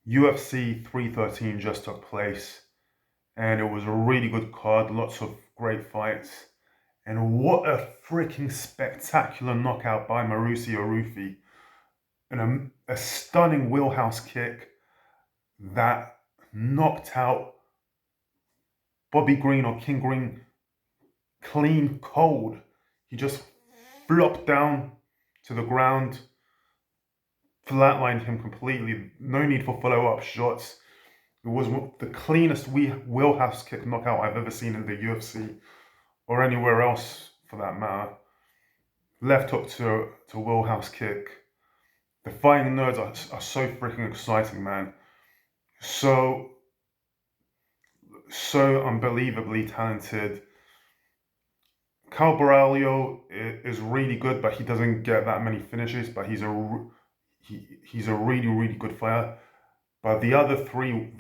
UFC 313 just took place, and it was a really good card, lots of great fights. And what a freaking spectacular knockout by Mauricio Ruffy. And a stunning wheelhouse kick that knocked out Bobby Green or King Green clean cold. He just flopped down to the ground, flatlined him completely. No need for follow-up shots. It was the cleanest wheelhouse kick knockout I've ever seen in the UFC or anywhere else for that matter. Left hook to wheelhouse kick. The fighting nerds are so freaking exciting, man. So unbelievably talented. Calbaralio is really good, but he doesn't get that many finishes. But he's a really good fighter. But the other three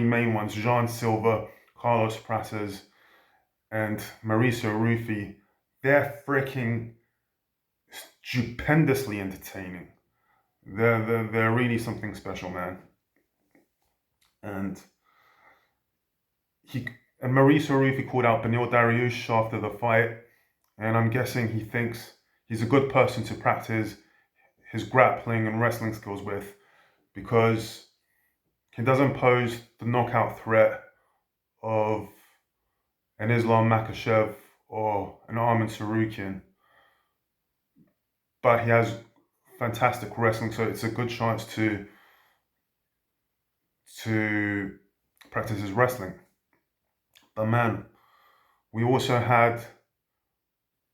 main ones, Jean Silva, Carlos Prates, and Mauricio Ruffy, they're freaking stupendously entertaining. They're really something special, man. And Mauricio Ruffy called out Beneil Dariush after the fight, and I'm guessing he thinks he's a good person to practice his grappling and wrestling skills with, because he doesn't pose the knockout threat of an Islam Makhachev or an Arman Tsarukyan, but he has fantastic wrestling, so it's a good chance to practice his wrestling. But man, we also had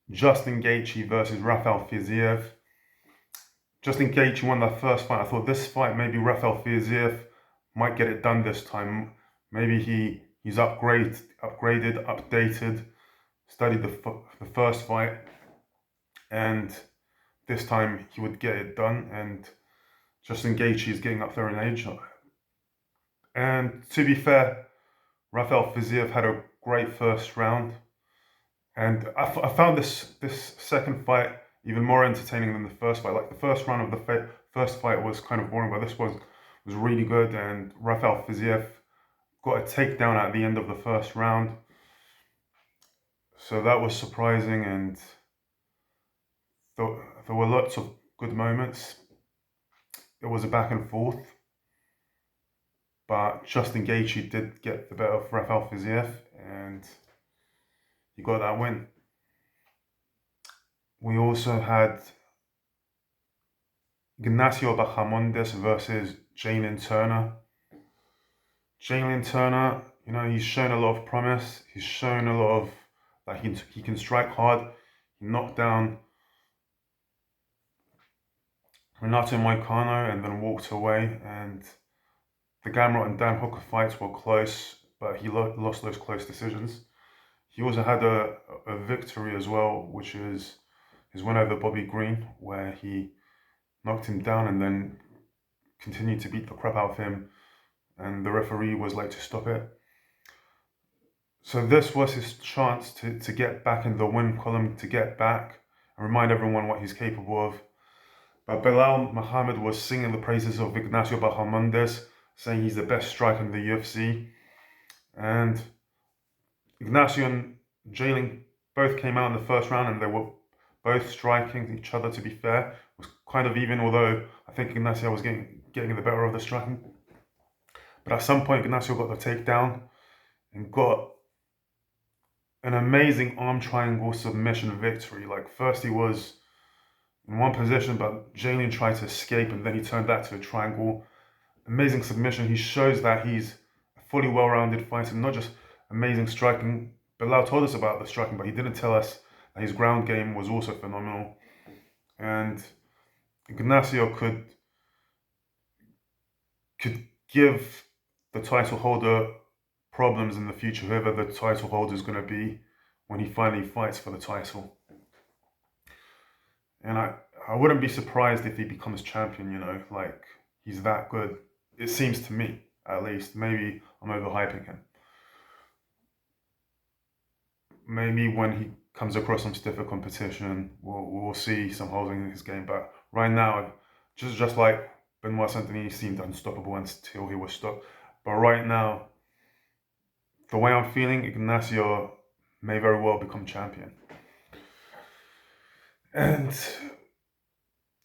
Justin Gaethje versus Rafael Fiziev. Justin Gaethje won that first fight. I thought this fight, maybe Rafael Fiziev might get it done this time. Maybe he's upgraded, updated, studied the first fight, and this time he would get it done. And Justin Gaethje is getting up there in age. And to be fair, Rafael Fiziev had a great first round, and I found this second fight even more entertaining than the first fight. Like the first round of the first fight was kind of boring, but this was really good. And Rafael Fiziev got a takedown at the end of the first round, so that was surprising. And there were lots of good moments. It was a back and forth, but Justin Gaethje did get the better of Rafael Fiziev, and he got that win. We also had Ignacio Bahamondes versus Jalen Turner. Jalen Turner, he's shown a lot of promise. He's shown a lot of that he can strike hard. He knocked down Renato Moicano and then walked away. And the Gamrot and Dan Hooker fights were close, but he lost those close decisions. He also had a victory as well, which is his win over Bobby Green, where he knocked him down and then continued to beat the crap out of him, and the referee was late to stop it. So this was his chance to get back in the win column, to get back and remind everyone what he's capable of. But Belal Muhammad was singing the praises of Ignacio Bahamondes, saying he's the best striker in the UFC. And Ignacio and Jalen both came out in the first round, and they were both striking each other, to be fair. It was kind of even, although I think Ignacio was getting the better of the striking. But at some point, Ignacio got the takedown and got an amazing arm triangle submission victory. Like, first he was in one position, but Jalen tried to escape, and then he turned that to a triangle. Amazing submission. He shows that he's a fully well-rounded fighter, not just amazing striking. Belal told us about the striking, but he didn't tell us that his ground game was also phenomenal. And Ignacio could give the title holder problems in the future, whoever the title holder is going to be when he finally fights for the title. And I wouldn't be surprised if he becomes champion, like, he's that good. It seems to me, at least. Maybe I'm overhyping him. Maybe when he comes across some stiffer competition, we'll see some holes in his game. But right now, just like Benoit Saint-Denis seemed unstoppable until he was stopped. But right now, the way I'm feeling, Ignacio may very well become champion. And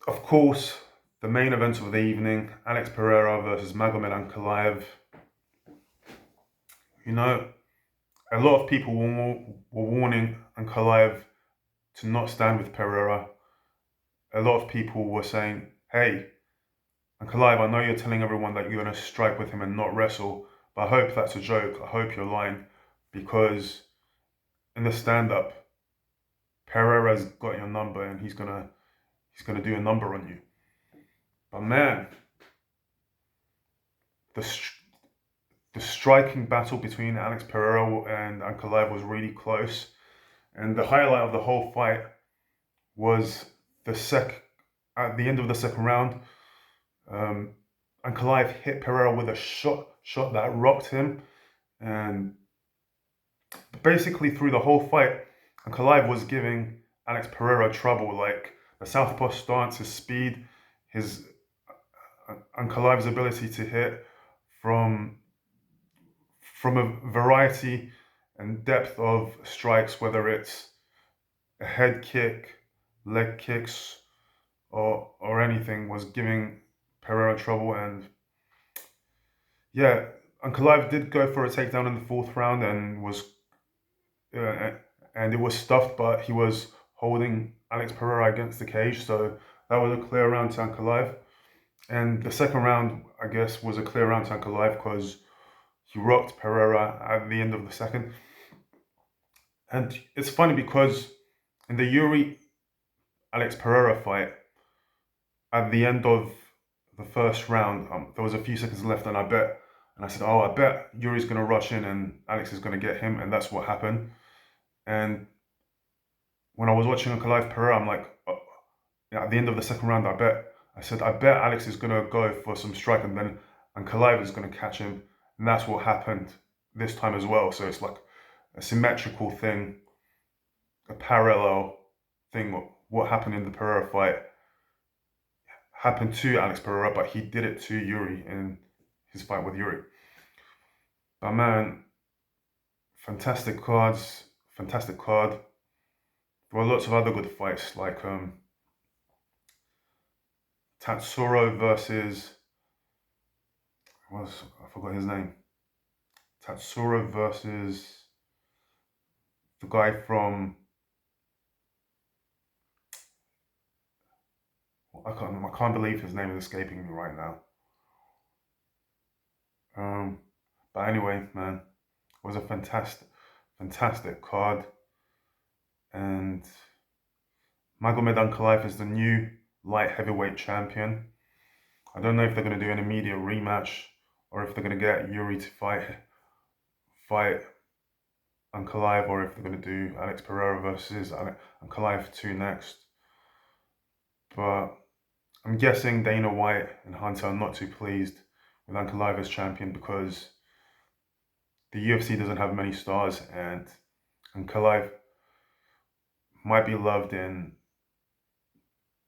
of course, the main event of the evening, Alex Pereira versus Magomed Ankalaev. You know, a lot of people were warning Ankalaev to not stand with Pereira. A lot of people were saying, hey, Ankalaev, I know you're telling everyone that you're going to strike with him and not wrestle, but I hope that's a joke. I hope you're lying, because in the stand-up, Pereira's got your number and he's gonna do a number on you. But man, the striking battle between Alex Pereira and Ankalaev was really close, and the highlight of the whole fight was at the end of the second round. Ankalaev hit Pereira with a shot that rocked him, and basically through the whole fight, Ankalaev was giving Alex Pereira trouble, like the southpaw stance, his speed, his Ankalaev's ability to hit from a variety and depth of strikes, whether it's a head kick, leg kicks, or anything, was giving Pereira trouble. And yeah, Ankalaev did go for a takedown in the fourth round and it was stuffed, but he was holding Alex Pereira against the cage, so that was a clear round to Ankalaev. And the second round, I guess, was a clear round to Ankalaev because he rocked Pereira at the end of the second. And it's funny because in the Yuri Alex Pereira fight, at the end of the first round, there was a few seconds left, and I said, oh, I bet Yuri's going to rush in and Alex is going to get him, and that's what happened. And when I was watching Ankalaev Pereira, I'm like, oh, yeah, at the end of the second round, I bet Alex is going to go for some strike, and then Ankalaev is going to catch him. And that's what happened this time as well. So it's like a symmetrical thing, a parallel thing. What happened in the Pereira fight happened to Alex Pereira, but he did it to Yuri in his fight with Yuri. But man, fantastic card. There were lots of other good fights, like Tatsuro versus, I forgot his name. Tatsuro versus the guy from, I can't believe his name is escaping me right now. But anyway, man, it was a fantastic card, and Magomed Ankalaev is the new light heavyweight champion. I don't know if they're going to do an immediate rematch or if they're going to get Yuri to fight Ankalaev, or if they're going to do Alex Pereira versus Ankalaev 2 next. But I'm guessing Dana White and Hunter are not too pleased with Ankalaev as champion because the UFC doesn't have many stars, and Ankalaev might be loved in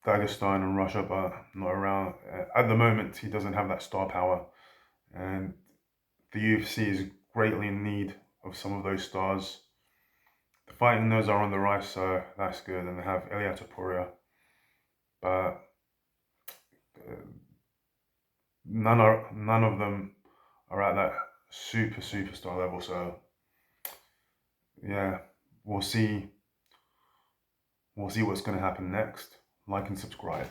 Dagestan and Russia, but not around. At the moment, he doesn't have that star power, and the UFC is greatly in need of some of those stars. The fighting nerds are on the rise, so that's good, and they have Ilia Topuria, but none of them are at that superstar level. So yeah, we'll see what's going to happen next. Like and subscribe.